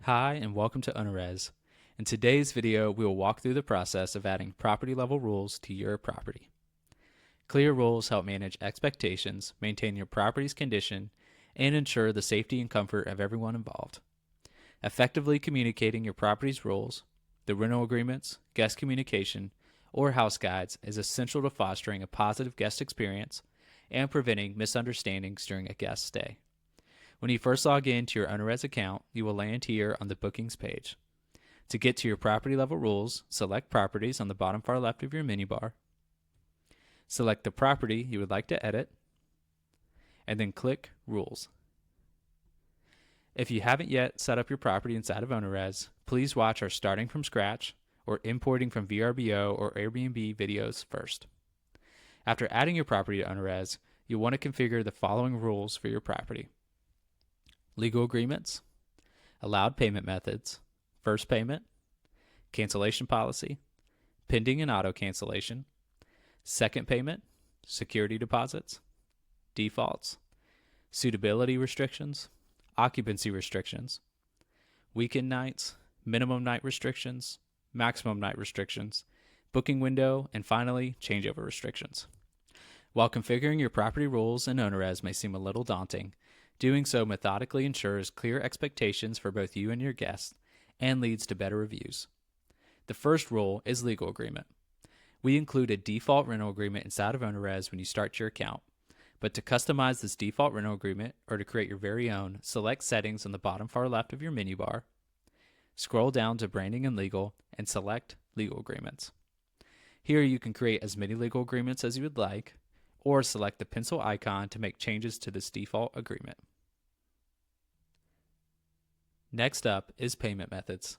Hi and welcome to OwnerRez. In today's video, we will walk through the process of adding property level rules to your property. Clear rules help manage expectations, maintain your property's condition, and ensure the safety and comfort of everyone involved. Effectively communicating your property's rules, the rental agreements, guest communication, or house guides is essential to fostering a positive guest experience and preventing misunderstandings during a guest stay. When you first log into your OwnerRez account, you will land here on the Bookings page. To get to your property level rules, select Properties on the bottom far left of your menu bar. Select the property you would like to edit, and then click Rules. If you haven't yet set up your property inside of OwnerRez, please watch our Starting from Scratch or Importing from VRBO or Airbnb videos first. After adding your property to OwnerRez, you'll want to configure the following rules for your property: legal agreements, allowed payment methods, first payment, cancellation policy, pending and auto cancellation, second payment, security deposits, defaults, suitability restrictions, occupancy restrictions, weekend nights, minimum night restrictions, maximum night restrictions, booking window, and finally, changeover restrictions. While configuring your property rules in OwnerRez may seem a little daunting, doing so methodically ensures clear expectations for both you and your guests and leads to better reviews. The first rule is legal agreement. We include a default rental agreement inside of OwnerRez when you start your account, but to customize this default rental agreement or to create your very own, select Settings on the bottom far left of your menu bar, scroll down to Branding and Legal, and select Legal Agreements. Here you can create as many legal agreements as you would like, or select the pencil icon to make changes to this default agreement. Next up is payment methods.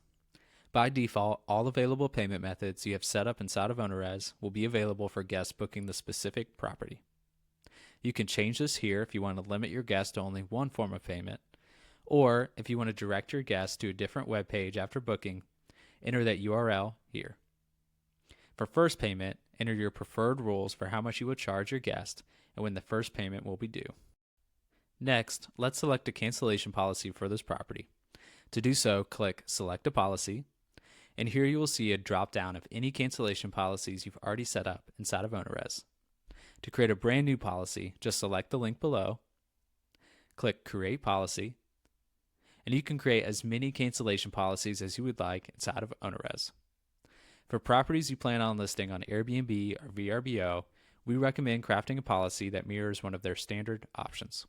By default, all available payment methods you have set up inside of OwnerRez will be available for guests booking the specific property. You can change this here if you want to limit your guests to only one form of payment, or if you want to direct your guests to a different web page after booking, enter that URL here. For first payment, enter your preferred rules for how much you will charge your guest and when the first payment will be due. Next, let's select a cancellation policy for this property. To do so, click Select a Policy, and here you will see a drop-down of any cancellation policies you've already set up inside of OwnerRez. To create a brand new policy, just select the link below, click Create Policy, and you can create as many cancellation policies as you would like inside of OwnerRez. For properties you plan on listing on Airbnb or VRBO, we recommend crafting a policy that mirrors one of their standard options.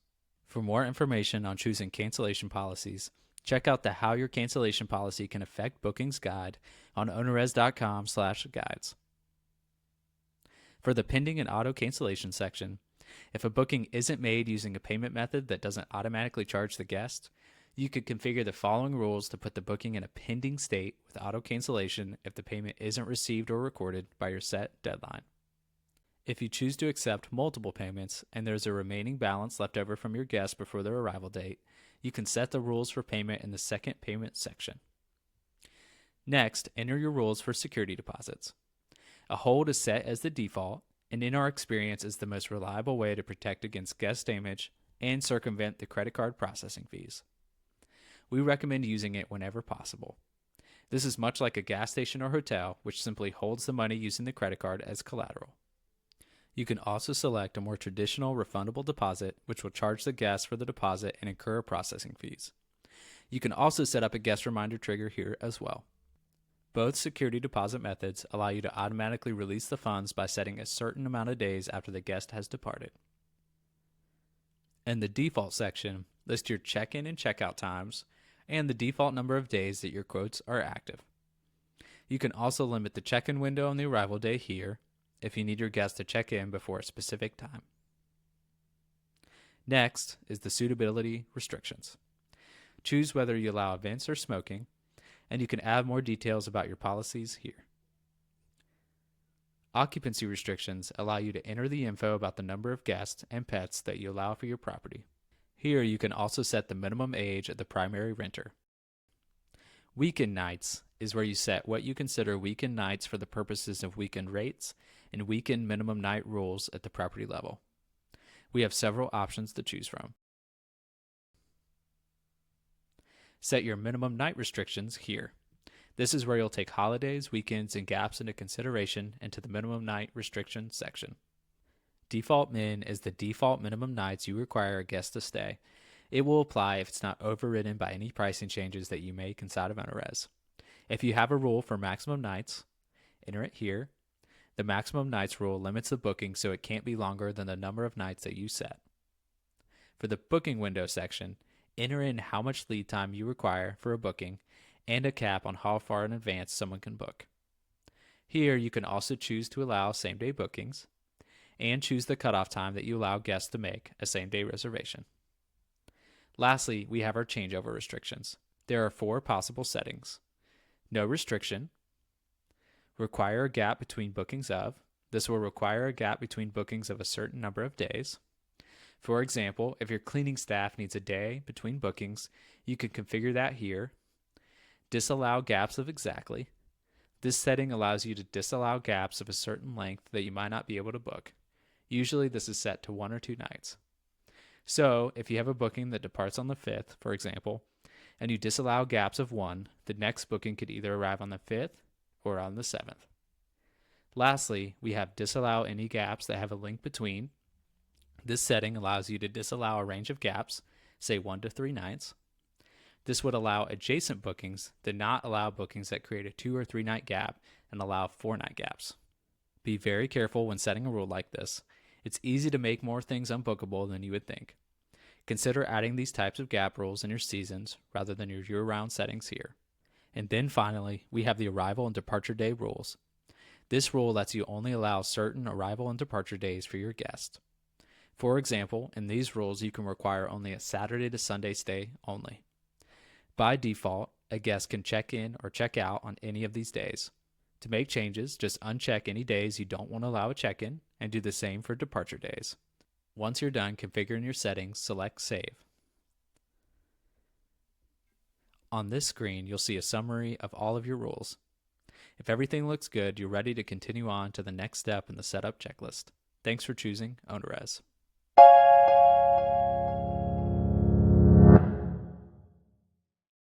For more information on choosing cancellation policies, check out the How Your Cancellation Policy Can Affect Bookings guide on ownerrez.com/guides. For the pending and auto cancellation section, if a booking isn't made using a payment method that doesn't automatically charge the guest, you could configure the following rules to put the booking in a pending state with auto cancellation if the payment isn't received or recorded by your set deadline. If you choose to accept multiple payments and there's a remaining balance left over from your guests before their arrival date, you can set the rules for payment in the second payment section. Next, enter your rules for security deposits. A hold is set as the default, and in our experience is the most reliable way to protect against guest damage and circumvent the credit card processing fees. We recommend using it whenever possible. This is much like a gas station or hotel, which simply holds the money using the credit card as collateral. You can also select a more traditional refundable deposit, which will charge the guest for the deposit and incur processing fees. You can also set up a guest reminder trigger here as well. Both security deposit methods allow you to automatically release the funds by setting a certain amount of days after the guest has departed. In the default section, list your check-in and check-out times and the default number of days that your quotes are active. You can also limit the check-in window on the arrival day here if you need your guests to check in before a specific time. Next is the suitability restrictions. Choose whether you allow events or smoking, and you can add more details about your policies here. Occupancy restrictions allow you to enter the info about the number of guests and pets that you allow for your property. Here you can also set the minimum age of the primary renter. Weekend nights is where you set what you consider weekend nights for the purposes of weekend rates and weekend minimum night rules at the property level. We have several options to choose from. Set your minimum night restrictions here. This is where you'll take holidays, weekends, and gaps into consideration into the minimum night restriction section. Default min is the default minimum nights you require a guest to stay. It will apply if it's not overridden by any pricing changes that you make inside of OwnerRez. If you have a rule for maximum nights, enter it here. The maximum nights rule limits the booking so it can't be longer than the number of nights that you set. For the booking window section, enter in how much lead time you require for a booking and a cap on how far in advance someone can book. Here you can also choose to allow same-day bookings and choose the cutoff time that you allow guests to make a same-day reservation. Lastly, we have our changeover restrictions. There are 4 possible settings. No restriction. Require a gap between bookings of. This will require a gap between bookings of a certain number of days. For example, if your cleaning staff needs a day between bookings, you can configure that here. Disallow gaps of exactly. This setting allows you to disallow gaps of a certain length that you might not be able to book. Usually this is set to 1 or 2 nights. So, if you have a booking that departs on the 5th, for example, and you disallow gaps of 1, the next booking could either arrive on the 5th or on the 7th. Lastly, we have disallow any gaps that have a link between. This setting allows you to disallow a range of gaps, say 1 to 3 nights. This would allow adjacent bookings to not allow bookings that create a 2 or 3 night gap and allow 4 night gaps. Be very careful when setting a rule like this. It's easy to make more things unbookable than you would think. Consider adding these types of gap rules in your seasons rather than your year-round settings here. And then finally, we have the arrival and departure day rules. This rule lets you only allow certain arrival and departure days for your guests. For example, in these rules, you can require only a Saturday to Sunday stay only. By default, a guest can check in or check out on any of these days. To make changes, just uncheck any days you don't want to allow a check-in and do the same for departure days. Once you're done configuring your settings, select Save. On this screen, you'll see a summary of all of your rules. If everything looks good, you're ready to continue on to the next step in the setup checklist. Thanks for choosing OwnerRez.